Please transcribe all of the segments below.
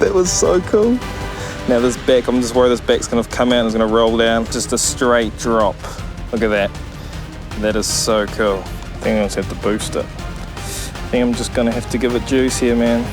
That was so cool. Now this back, I'm just worried this back's gonna come out and it's gonna roll down. Just a straight drop. Look at that. That is so cool. I think I just have to boost it. I think I'm just gonna have to give it juice here, man.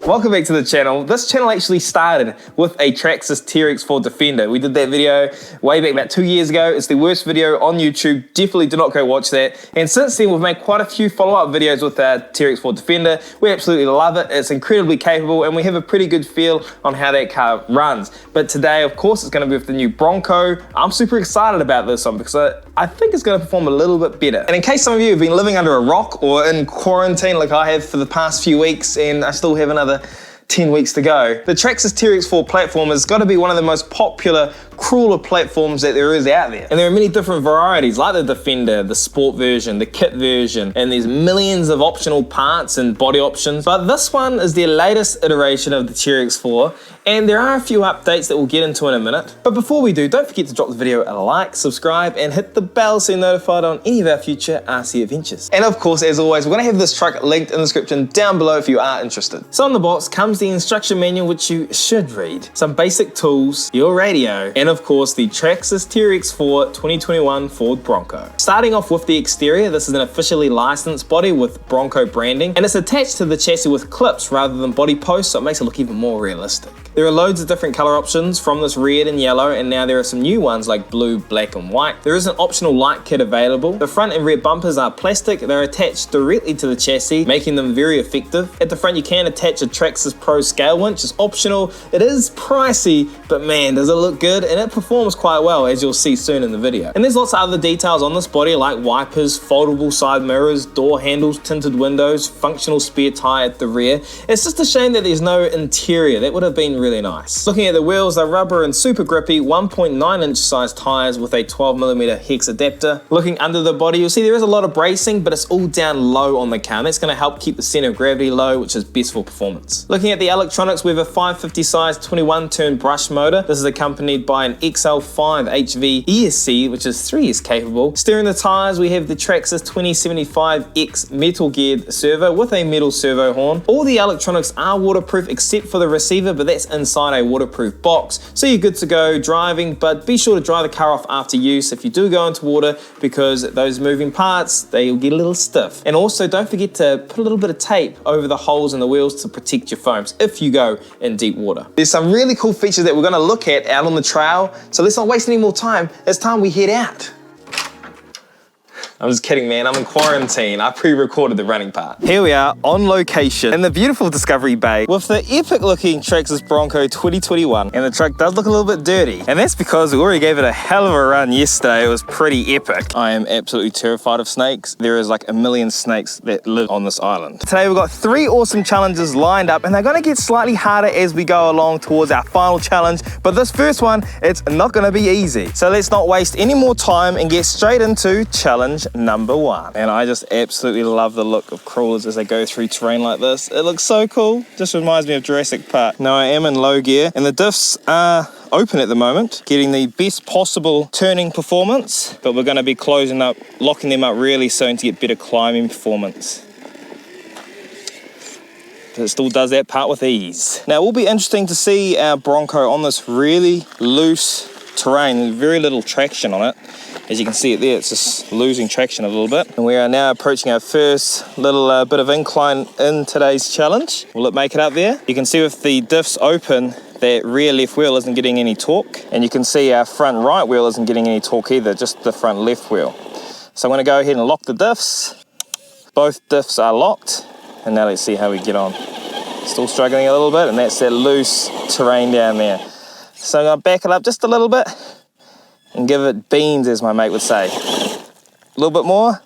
Welcome back to the channel. This channel actually started with a Traxxas TRX4 Defender. We did that video way back about 2 years ago. It's the worst video on YouTube. Definitely do not go watch that. And since then, we've made quite a few follow-up videos with our TRX4 Defender. We absolutely love it. It's incredibly capable, and we have a pretty good feel on how that car runs. But today, of course, it's going to be with the new Bronco. I'm super excited about this one because I think it's going to perform a little bit better. And in case some of you have been living under a rock or in quarantine like I have for the past few weeks, and I still have another 10 weeks to go, the Traxxas TRX4 platform has got to be one of the most popular crawler platforms that there is out there. And there are many different varieties like the Defender, the Sport version, the Kit version, and there's millions of optional parts and body options. But this one is the latest iteration of the TRX4, and there are a few updates that we'll get into in a minute. But before we do, don't forget to drop the video a like, subscribe, and hit the bell so you're notified on any of our future RC adventures. And of course, as always, we're gonna have this truck linked in the description down below if you are interested. So in the box comes the instruction manual, which you should read, some basic tools, your radio, and of course the Traxxas TRX4 2021 Ford Bronco. Starting off with the exterior, this is an officially licensed body with Bronco branding, and it's attached to the chassis with clips rather than body posts, so it makes it look even more realistic. There are loads of different color options from this red and yellow, and now there are some new ones like blue, black, and white. There is an optional light kit available. The front and rear bumpers are plastic. They're attached directly to the chassis, making them very effective. At the front, you can attach a Traxxas Pro scale winch. It's optional. It is pricey, but man, does it look good, and it performs quite well, as you'll see soon in the video. And there's lots of other details on this body, like wipers, foldable side mirrors, door handles, tinted windows, functional spare tire at the rear. It's just a shame that there's no interior. That would have been really nice. Looking at the wheels, they're rubber and super grippy, 1.9 inch size tires with a 12mm hex adapter. Looking under the body, you'll see there is a lot of bracing, but it's all down low on the car, and that's going to help keep the center of gravity low, which is best for performance. Looking at the electronics, we have a 550 size 21 turn brush motor. This is accompanied by an XL5 HV ESC, which is 3 years capable. Steering the tires, we have the Traxxas 2075X metal geared servo with a metal servo horn. All the electronics are waterproof except for the receiver, but that's inside a waterproof box, so you're good to go driving, but be sure to dry the car off after use if you do go into water, because those moving parts, they'll get a little stiff. And also don't forget to put a little bit of tape over the holes in the wheels to protect your foams if you go in deep water. There's some really cool features that we're going to look at out on the trail, so let's not waste any more time. It's time we head out. I'm just kidding, man. I'm in quarantine. I pre-recorded the running part. Here we are on location in the beautiful Discovery Bay with the epic looking Traxxas Bronco 2021. And the truck does look a little bit dirty. And that's because we already gave it a hell of a run yesterday. It was pretty epic. I am absolutely terrified of snakes. There is like a million snakes that live on this island. Today we've got 3 awesome challenges lined up, and they're gonna get slightly harder as we go along towards our final challenge. But this first one, it's not gonna be easy. So let's not waste any more time and get straight into challenge number 1. And I just absolutely love the look of crawlers as they go through terrain like this. It looks so cool. Just reminds me of Jurassic Park. Now I am in low gear, and the diffs are open at the moment, getting the best possible turning performance, but we're going to be closing up, locking them up really soon to get better climbing performance. But it still does that part with ease. Now it will be interesting to see our Bronco on this really loose terrain, very little traction on it. As you can see it there, it's just losing traction a little bit. And we are now approaching our first little bit of incline in today's challenge. Will it make it up there? You can see with the diffs open, that rear left wheel isn't getting any torque. And you can see our front right wheel isn't getting any torque either, just the front left wheel. So I'm gonna go ahead and lock the diffs. Both diffs are locked. And now let's see how we get on. Still struggling a little bit, and that's that loose terrain down there. So I'm gonna back it up just a little bit and give it beans, as my mate would say. A little bit more.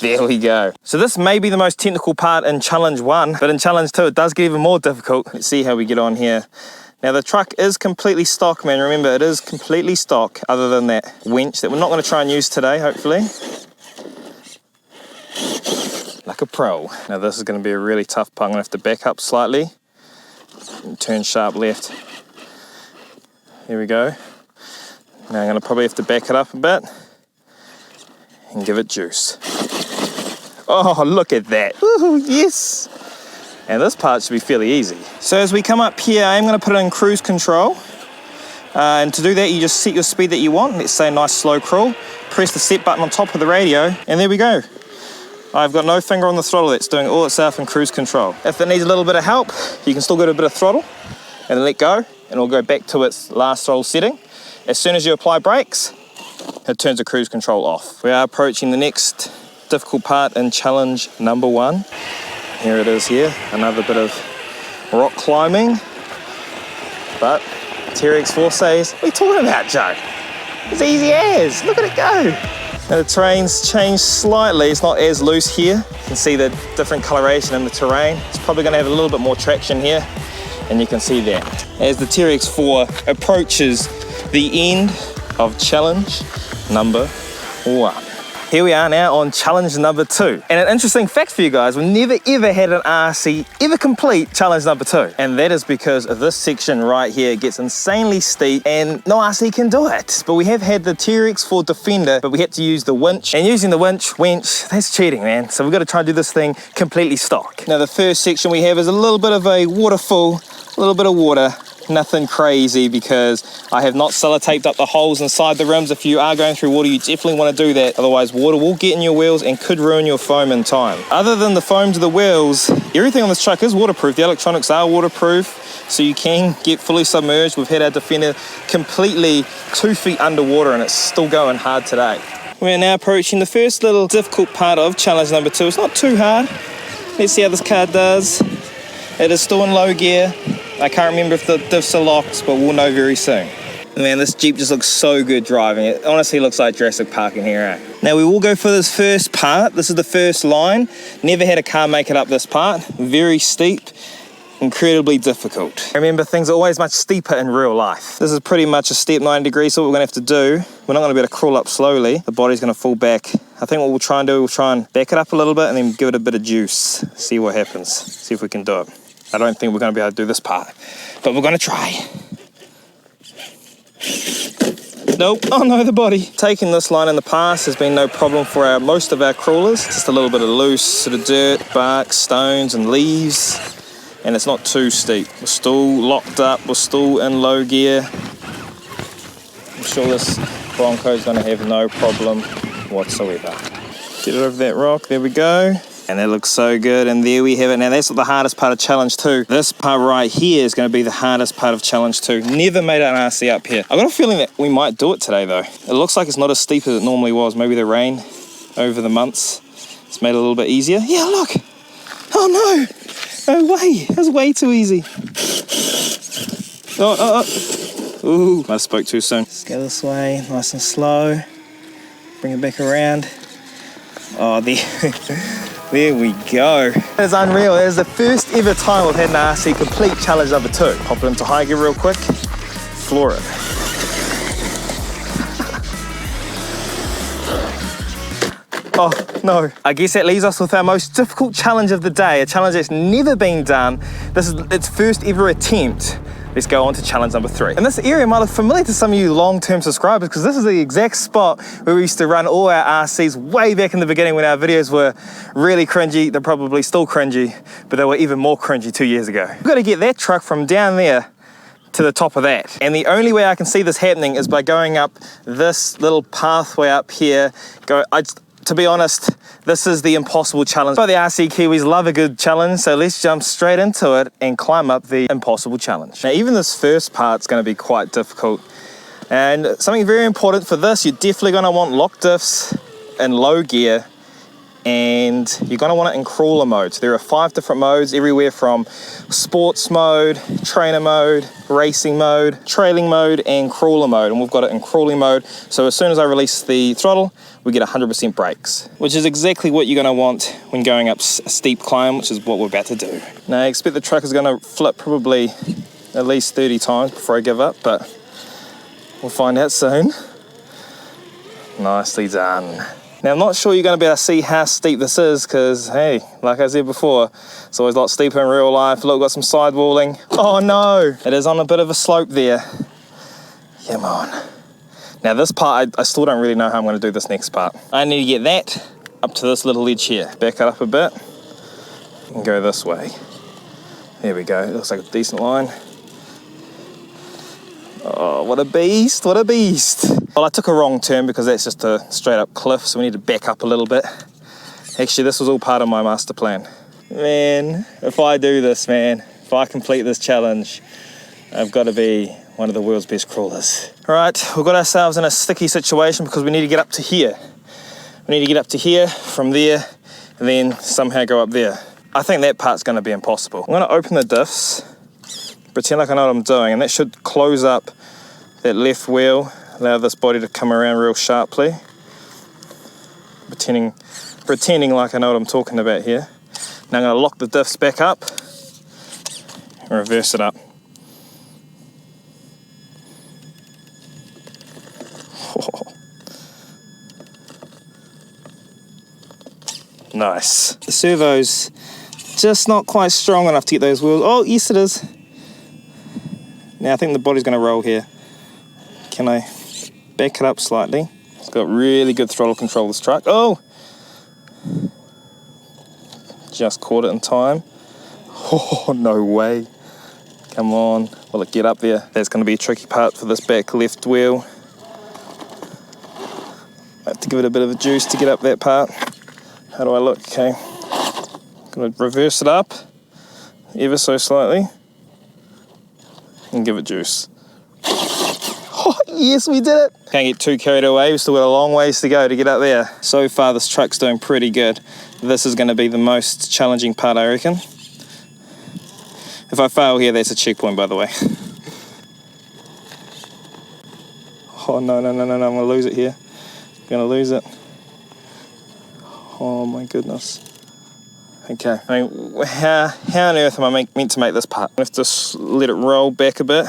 There we go. So this may be the most technical part in challenge 1, but in challenge 2 it does get even more difficult. Let's see how we get on here. Now the truck is completely stock, man. Remember, it is completely stock, other than that winch that we're not going to try and use today, hopefully. Like a pro. Now this is going to be a really tough part. I'm going to have to back up slightly and turn sharp left. Here we go. Now I'm going to probably have to back it up a bit and give it juice. Oh, look at that. Ooh, yes. And this part should be fairly easy. So as we come up here, I'm going to put it in cruise control. And to do that, you just set your speed that you want. Let's say a nice slow crawl. Press the set button on top of the radio, and there we go. I've got no finger on the throttle. That's doing all itself in cruise control. If it needs a little bit of help, you can still go to a bit of throttle and let go, and it'll go back to its last throttle setting. As soon as you apply brakes, it turns the cruise control off. We are approaching the next difficult part in challenge number 1. Here it is here, another bit of rock climbing. But TRX4 says, what are you talking about, Joe? It's easy as, look at it go. Now the terrain's changed slightly, it's not as loose here. You can see the different coloration in the terrain. It's probably gonna have a little bit more traction here, and you can see that. As the TRX4 approaches the end of challenge number 1. Here we are now on challenge number 2. And an interesting fact for you guys, we've never ever had an RC ever complete challenge number 2. And that is because of this section right here gets insanely steep and no RC can do it. But we have had the TRX4 Defender, but we had to use the winch. And using the winch, that's cheating, man. So we've got to try and do this thing completely stock. Now the first section we have is a little bit of a waterfall, a little bit of water. Nothing crazy because I have not sellotaped up the holes inside the rims. If you are going through water, you definitely want to do that. Otherwise, water will get in your wheels and could ruin your foam in time. Other than the foam to the wheels, everything on this truck is waterproof. The electronics are waterproof, so you can get fully submerged. We've had our Defender completely 2 feet underwater and it's still going hard today. We're now approaching the first little difficult part of challenge number 2. It's not too hard. Let's see how this car does. It is still in low gear. I can't remember if the diffs are locked, but we'll know very soon. Man, this Jeep just looks so good driving. It honestly looks like Jurassic Park in here, eh? Now we will go for this first part. This is the first line. Never had a car make it up this part. Very steep, incredibly difficult. Remember, things are always much steeper in real life. This is pretty much a step 90 degrees, so what we're gonna have to do, we're not gonna be able to crawl up slowly. The body's gonna fall back. I think what we'll try and do, we'll try and back it up a little bit and then give it a bit of juice. See what happens, see if we can do it. I don't think we're going to be able to do this part, but we're going to try. Nope, oh no, the body. Taking this line in the past has been no problem for most of our crawlers. Just a little bit of loose sort of dirt, bark, stones and leaves, and it's not too steep. We're still locked up, we're still in low gear. I'm sure this Bronco is going to have no problem whatsoever. Get it over that rock, there we go. And that looks so good, and there we have it. Now that's the hardest part of challenge 2. This part right here is going to be the hardest part of challenge 2. Never made an RC up here. I've got a feeling that we might do it today though. It looks like it's not as steep as it normally was. Maybe the rain over the months it's made it a little bit easier. Yeah, look. Oh no, no way. That's way too easy. Ooh, I spoke too soon. Let's go this way, nice and slow. Bring it back around. Oh, there we go. It's unreal. It is the first ever time we've had an RC complete challenge number 2. Pop it into high gear real quick. Floor it. Oh no. I guess that leaves us with our most difficult challenge of the day. A challenge that's never been done. This is its first ever attempt. Let's go on to challenge number 3. And this area might look familiar to some of you long-term subscribers because this is the exact spot where we used to run all our RCs way back in the beginning when our videos were really cringy. They're probably still cringy, but they were even more cringy 2 years ago. We've got to get that truck from down there to the top of that. And the only way I can see this happening is by going up this little pathway up here. To be honest, this is the impossible challenge. But the RC Kiwis love a good challenge, so let's jump straight into it and climb up the impossible challenge. Now, even this first part's gonna be quite difficult. And something very important for this, you're definitely gonna want lock diffs in low gear, and you're gonna want it in crawler mode. So there are 5 different modes, everywhere from sports mode, trainer mode, racing mode, trailing mode, and crawler mode. And we've got it in crawling mode. So as soon as I release the throttle, we get 100% brakes, which is exactly what you're gonna want when going up a steep climb, which is what we're about to do. Now I expect the truck is gonna flip probably at least 30 times before I give up, but we'll find out soon. Nicely done. Now, I'm not sure you're going to be able to see how steep this is because, hey, like I said before, it's always a lot steeper in real life. Look, got some sidewalling. Oh, no. It is on a bit of a slope there. Come on. Now, this part, I still don't really know how I'm going to do this next part. I need to get that up to this little edge here. Back it up a bit and go this way. There we go, it looks like a decent line. Oh, what a beast, what a beast. Well, I took a wrong turn because that's just a straight up cliff, so we need to back up a little bit. Actually, this was all part of my master plan. Man, if I do this, man, if I complete this challenge, I've got to be one of the world's best crawlers. All right, we've got ourselves in a sticky situation because we need to get up to here. We need to get up to here, from there, and then somehow go up there. I think that part's going to be impossible. I'm going to open the diffs, pretend like I know what I'm doing, and that should close up that left wheel, allow this body to come around real sharply. Pretending like I know what I'm talking about here. Now I'm going to lock the diffs back up and reverse it up. Oh. Nice. The servo's just not quite strong enough to get those wheels. Oh, yes it is. Now I think the body's going to roll here. Can I back it up slightly? It's got really good throttle control, this truck. Oh! Just caught it in time. Oh, no way. Come on. Will it get up there? That's going to be a tricky part for this back left wheel. I have to give it a bit of a juice to get up that part. How do I look? Okay. I'm going to reverse it up ever so slightly and give it juice. Oh, yes, we did it. Can't get too carried away. We've still got a long ways to go to get up there. So far, this truck's doing pretty good. This is going to be the most challenging part, I reckon. If I fail here, that's a checkpoint, by the way. Oh, no, I'm going to lose it here. I'm going to lose it. Oh, my goodness. Okay, I mean, how on earth am I meant to make this part? I have to let it roll back a bit.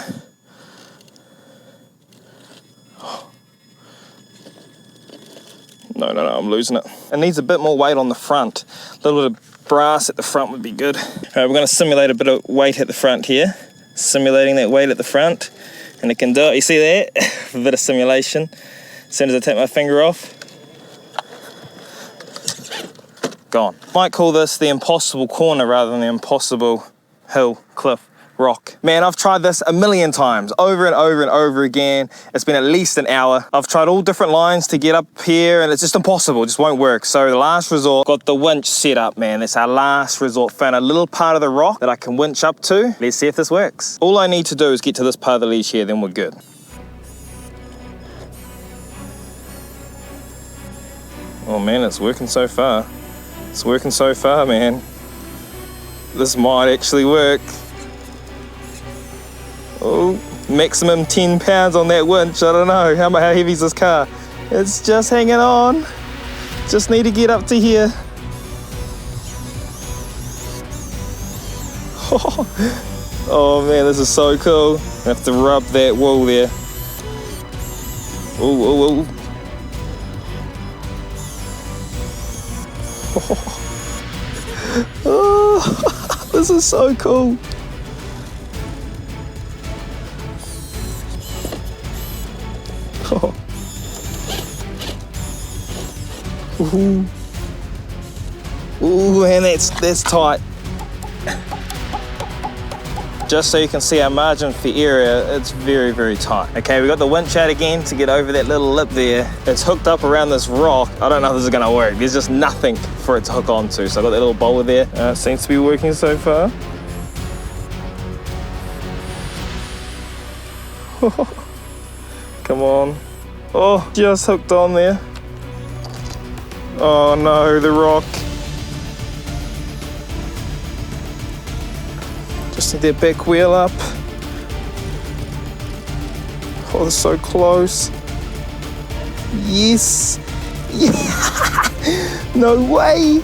No, I'm losing it. It needs a bit more weight on the front. A little bit of brass at the front would be good. All right, we're going to simulate a bit of weight at the front here. Simulating that weight at the front. And it can do it. You see that? A bit of simulation. As soon as I take my finger off, gone. Might call this the impossible corner rather than the impossible hill, cliff, rock. Man, I've tried this a million times, over and over again. It's been at least an hour. I've tried all different lines to get up here and it's just impossible, it just won't work. So the last resort, got the winch set up, man. That's our last resort. Found a little part of the rock that I can winch up to. Let's see if this works. All I need to do is get to this part of the ledge here, then we're good. Oh man, it's working so far. It's working so far, man. This might actually work. Oh, maximum 10 pounds on that winch. I don't know. How heavy is this car? It's just hanging on. Just need to get up to here. Oh man, this is so cool. I have to rub that wool there. Oh. Oh, this is so cool. Oh. Ooh, man, that's tight. Just so you can see our margin for error, it's very, very tight. Okay, we got the winch out again to get over that little lip there. It's hooked up around this rock. I don't know if this is gonna work. There's just nothing for it to hook onto. So I got that little boulder there. It seems to be working so far. Come on. Oh, just hooked on there. Oh no, the rock. Just need that back wheel up. Oh, they're so close. Yes. Yeah. No way.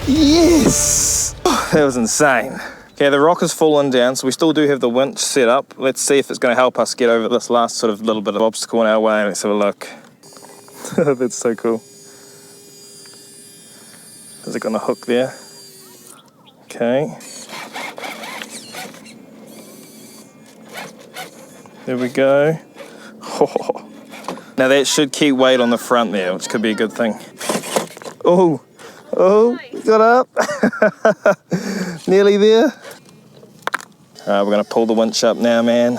Yes. Oh, that was insane. Okay, the rock has fallen down, so we still do have the winch set up. Let's see if it's going to help us get over this last sort of little bit of obstacle in our way. Let's have a look. That's so cool. Is it going to hook there? Okay. There we go. Oh, Now that should keep weight on the front there, which could be a good thing. Oh, got up. Nearly there. All right, we're gonna pull the winch up now, man.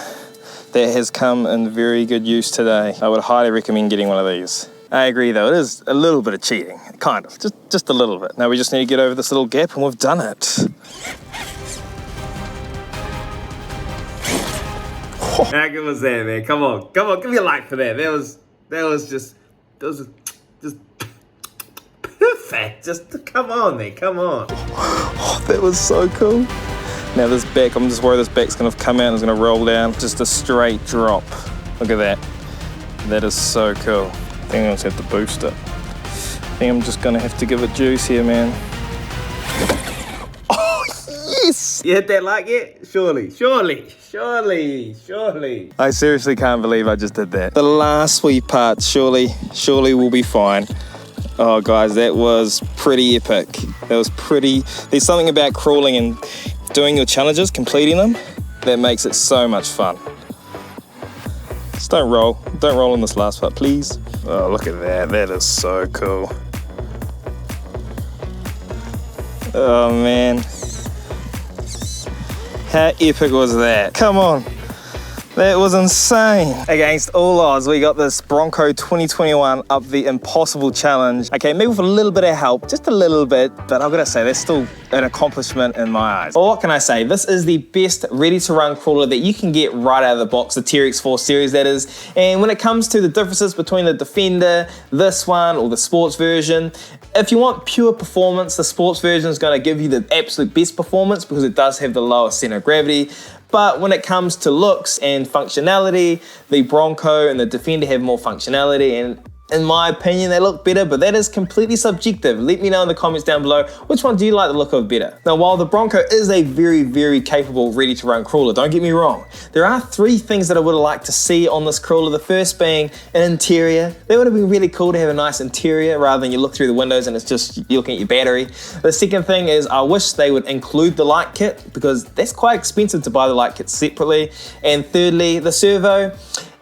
That has come in very good use today. I would highly recommend getting one of these. I agree though, it is a little bit of cheating, kind of, just a little bit. Now we just need to get over this little gap and we've done it. How good was that, man? Come on, give me a like for that. That was just perfect. Just come on, man, come on. Oh, that was so cool. Now this back, I'm just worried this back's gonna come out and it's gonna roll down. Just a straight drop. Look at that. That is so cool. I think I'm gonna have to boost it. I think I'm just gonna have to give it juice here, man. Oh, yes! You hit that like yet? Surely. I seriously can't believe I just did that. The last sweet part, surely will be fine. Oh, guys, that was pretty epic. That was pretty, there's something about crawling and doing your challenges, completing them, that makes it so much fun. Just don't roll on this last part, please. Oh, look at that is so cool. Oh man, how epic was that? Come on, that was insane. Against all odds, we got this Bronco 2021 up the impossible challenge. Okay, maybe with a little bit of help, just a little bit, but I've got to say, that's still an accomplishment in my eyes. Well, what can I say? This is the best ready-to-run crawler that you can get right out of the box, the TRX4 series that is. And when it comes to the differences between the Defender, this one, or the sports version, if you want pure performance, the sports version is going to give you the absolute best performance because it does have the lowest center of gravity. But when it comes to looks and functionality, the Bronco and the Defender have more functionality, and in my opinion, they look better, but that is completely subjective. Let me know in the comments down below, which one do you like the look of better? Now, while the Bronco is a very, very capable, ready-to-run crawler, don't get me wrong, there are 3 things that I would have liked to see on this crawler. The first being an interior. That would have been really cool to have a nice interior rather than you look through the windows and it's just you're looking at your battery. The second thing is I wish they would include the light kit because that's quite expensive to buy the light kit separately. And thirdly, the servo.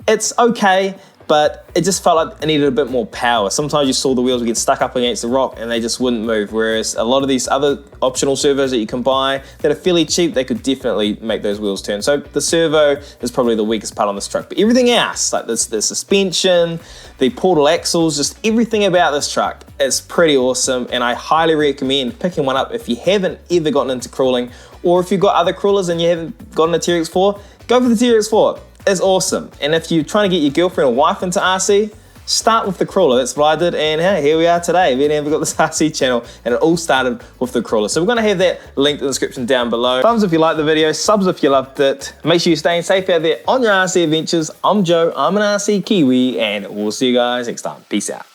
It's okay, but it just felt like it needed a bit more power. Sometimes you saw the wheels would get stuck up against the rock and they just wouldn't move, whereas a lot of these other optional servos that you can buy that are fairly cheap, they could definitely make those wheels turn. So the servo is probably the weakest part on this truck, but everything else, like the suspension, the portal axles, just everything about this truck is pretty awesome, and I highly recommend picking one up if you haven't ever gotten into crawling, or if you've got other crawlers and you haven't gotten a TRX4, go for the TRX4. It's awesome. And if you're trying to get your girlfriend or wife into RC, start with the crawler. That's what I did, and hey, here we are today. We never got this RC channel, and it all started with the crawler. So we're gonna have that linked in the description down below. Thumbs if you liked the video, subs if you loved it. Make sure you're staying safe out there on your RC adventures. I'm Joe, I'm an RC Kiwi, and we'll see you guys next time. Peace out.